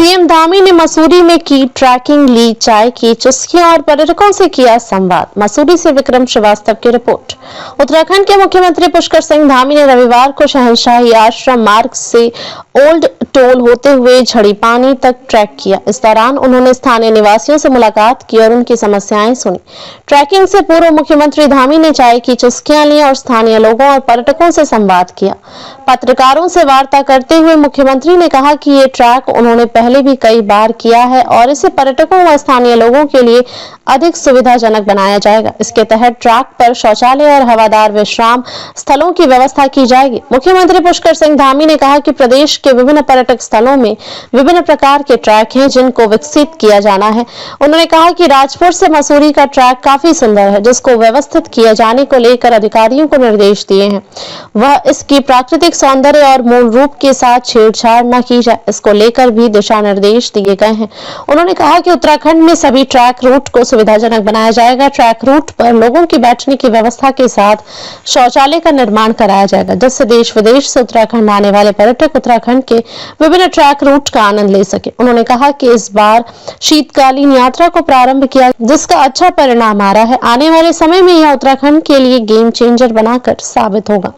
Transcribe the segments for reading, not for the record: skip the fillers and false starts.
CM Dhami ने मसूरी में की ट्रैकिंग, ली चाय की चुस्कियां और पर्यटकों से किया संवाद। मसूरी से विक्रम श्रीवास्तव की रिपोर्ट। उत्तराखंड के मुख्यमंत्री पुष्कर सिंह धामी ने रविवार को शहंशाही आश्रम मार्ग से ओल्ड टोल होते हुए झड़ी पानी तक ट्रैक किया। इस दौरान उन्होंने स्थानीय निवासियों से मुलाकात की और उनकी समस्याएं सुनी। ट्रैकिंग से पूर्व मुख्यमंत्री धामी ने चाय की चुस्कियां ली और स्थानीय लोगों और पर्यटकों से संवाद किया। पत्रकारों से वार्ता करते हुए मुख्यमंत्री ने कहा कि ये ट्रैक उन्होंने पहले भी कई बार किया है और इसे पर्यटकों व स्थानीय लोगों के लिए अधिक सुविधाजनक बनाया जाएगा। इसके तहत ट्रैक पर शौचालय और हवादार विश्राम स्थलों की व्यवस्था की जाएगी। मुख्यमंत्री पुष्कर सिंह धामी ने कहा कि प्रदेश के विभिन्न पर्यटक स्थलों में विभिन्न प्रकार के ट्रैक हैं जिनको विकसित किया जाना है। उन्होंने कहा कि राजपुर से मसूरी का ट्रैक काफी सुंदर है, जिसको व्यवस्थित किए जाने को लेकर अधिकारियों को निर्देश दिए हैं। वह इसकी प्राकृतिक सौंदर्य और मूल रूप के साथ छेड़छाड़ न की जाए, इसको लेकर भी दिशा निर्देश दिए गए हैं। उन्होंने कहा कि उत्तराखंड में सभी ट्रैक रूट को सुविधाजनक बनाया जाएगा। ट्रैक रूट पर लोगों की बैठने की व्यवस्था के साथ शौचालय का निर्माण कराया जाएगा, जिससे देश विदेश से उत्तराखंड आने वाले पर्यटक उत्तराखंड के विभिन्न ट्रैक रूट का आनंद ले सके। उन्होंने कहा कि इस बार शीतकालीन यात्रा को प्रारंभ किया, जिसका अच्छा परिणाम आ रहा है। आने वाले समय में यह उत्तराखंड के लिए गेम चेंजर बनाकर साबित होगा।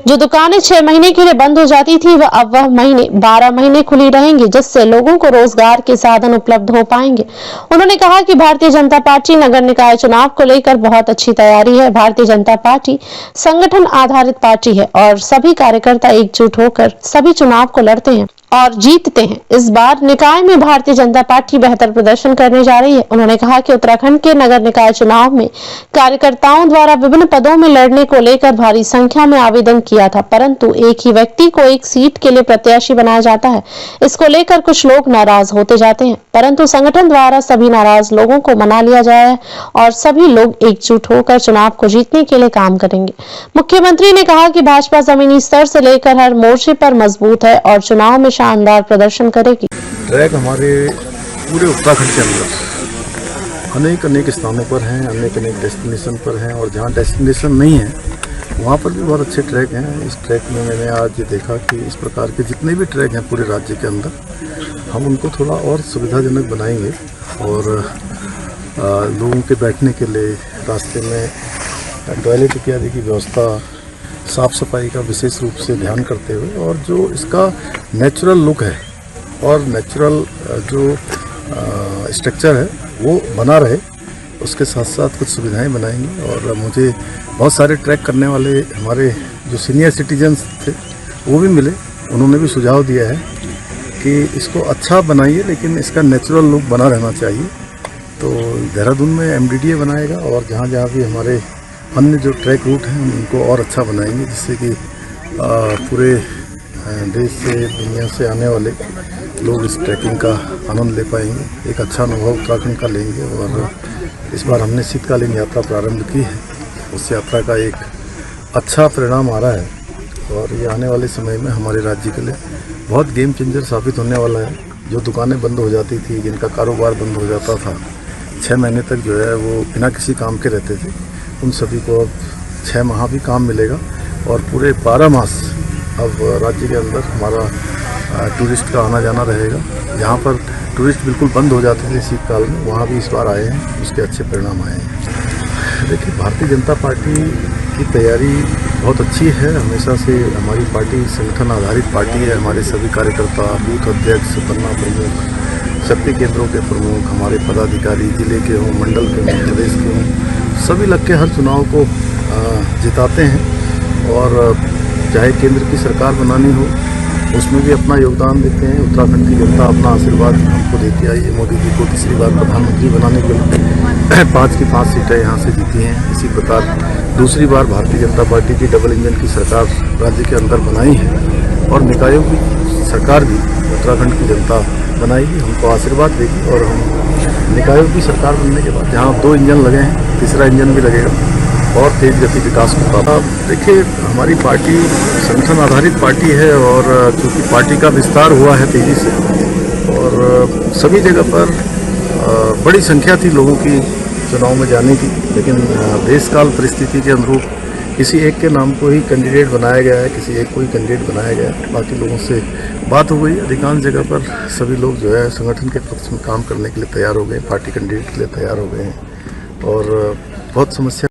जो दुकानें 6 महीने के लिए बंद हो जाती थी, वह महीने 12 महीने खुली रहेंगी, जिससे लोगों को रोजगार के साधन उपलब्ध हो पाएंगे। उन्होंने कहा कि भारतीय जनता पार्टी नगर निकाय चुनाव को लेकर बहुत अच्छी तैयारी है। भारतीय जनता पार्टी संगठन आधारित पार्टी है और सभी कार्यकर्ता एकजुट होकर सभी चुनाव को लड़ते हैं और जीतते हैं। इस बार निकाय में भारतीय जनता पार्टी बेहतर प्रदर्शन करने जा रही है। उन्होंने कहा कि उत्तराखंड के नगर निकाय चुनाव में कार्यकर्ताओं द्वारा विभिन्न पदों में लड़ने को लेकर भारी संख्या में आवेदन किया था, परंतु एक ही व्यक्ति को एक सीट के लिए प्रत्याशी बनाया जाता है। इसको लेकर कुछ लोग नाराज होते जाते हैं, परंतु संगठन द्वारा सभी नाराज लोगों को मना लिया जाए और सभी लोग एकजुट होकर चुनाव को जीतने के लिए काम करेंगे। मुख्यमंत्री ने कहा कि भाजपा जमीनी स्तर से लेकर हर मोर्चे पर मजबूत है और चुनाव में शानदार प्रदर्शन करेगी। ट्रैक हमारे पूरे उत्तराखंड के अंदर अनेक स्थानों पर हैं, अनेक डेस्टिनेशन पर हैं और जहाँ डेस्टिनेशन नहीं है वहाँ पर भी बहुत अच्छे ट्रैक हैं। इस ट्रैक में मैंने आज ये देखा कि इस प्रकार के जितने भी ट्रैक हैं पूरे राज्य के अंदर हम उनको थोड़ा और सुविधाजनक बनाएंगे और लोगों के बैठने के लिए रास्ते में टॉयलेट इत्यादि की व्यवस्था, साफ सफाई का विशेष रूप से ध्यान करते हुए और जो इसका नेचुरल लुक है और नेचुरल जो स्ट्रक्चर है वो बना रहे, उसके साथ साथ कुछ सुविधाएं बनाएंगे। और मुझे बहुत सारे ट्रैक करने वाले हमारे जो सीनियर सिटीजन्स थे वो भी मिले, उन्होंने भी सुझाव दिया है कि इसको अच्छा बनाइए लेकिन इसका नेचुरल लुक बना रहना चाहिए। तो देहरादून में MDDA बनाएगा और जहाँ जहाँ भी हमारे अन्य जो ट्रैक रूट हैं उनको और अच्छा बनाएंगे, जिससे कि पूरे देश से दुनिया से आने वाले लोग इस ट्रैकिंग का आनंद ले पाएंगे, एक अच्छा अनुभव उत्तराखंड का लेंगे। और इस बार हमने शीतकालीन यात्रा प्रारंभ की है, उस यात्रा का एक अच्छा परिणाम आ रहा है और ये आने वाले समय में हमारे राज्य के लिए बहुत गेम चेंजर साबित होने वाला है। जो दुकानें बंद हो जाती थी, जिनका कारोबार बंद हो जाता था, 6 महीने तक जो है वो बिना किसी काम के रहते थे, उन सभी को अब 6 माह भी काम मिलेगा और पूरे 12 मास अब राज्य के अंदर हमारा टूरिस्ट का आना जाना रहेगा। जहाँ पर टूरिस्ट बिल्कुल बंद हो जाते थे शीतकाल में, वहाँ भी इस बार आए हैं, उसके अच्छे परिणाम आए हैं। देखिए, भारतीय जनता पार्टी की तैयारी बहुत अच्छी है। हमेशा से हमारी पार्टी संगठन आधारित पार्टी है। हमारे सभी कार्यकर्ता, बूथ अध्यक्ष, पन्ना प्रमुख, शक्ति केंद्रों के प्रमुख, हमारे पदाधिकारी जिले के हों, मंडल के हों, प्रदेश के हों, सभी लग के हर चुनाव को जिताते हैं और चाहे केंद्र की सरकार बनानी हो उसमें भी अपना योगदान देते हैं। उत्तराखंड की जनता अपना आशीर्वाद हमको देती आई है। मोदी जी को तीसरी बार प्रधानमंत्री बनाने के लिए 5 की 5 सीटें यहाँ से जीती हैं। इसी प्रकार दूसरी बार भारतीय जनता पार्टी की डबल इंजन की सरकार राज्य के अंदर बनाई है और निकायों की सरकार भी उत्तराखंड की जनता बनाएगी, हमको आशीर्वाद देगी और हम निकायों की सरकार बनने के बाद जहाँ 2 इंजन लगे हैं, तीसरा इंजन भी लगेगा और तेज गति विकास को होगा। देखिए, हमारी पार्टी संगठन आधारित पार्टी है और चूँकि पार्टी का विस्तार हुआ है तेज़ी से और सभी जगह पर बड़ी संख्या थी लोगों की चुनाव में जाने की, लेकिन देश काल परिस्थिति के अनुरूप किसी एक के नाम को ही कैंडिडेट बनाया गया है, किसी एक को ही कैंडिडेट बनाया गया है। बाकी लोगों से बात हो गई, अधिकांश जगह पर सभी लोग जो है संगठन के पक्ष में काम करने के लिए तैयार हो गए, पार्टी कैंडिडेट के लिए तैयार हो गए हैं और बहुत समस्या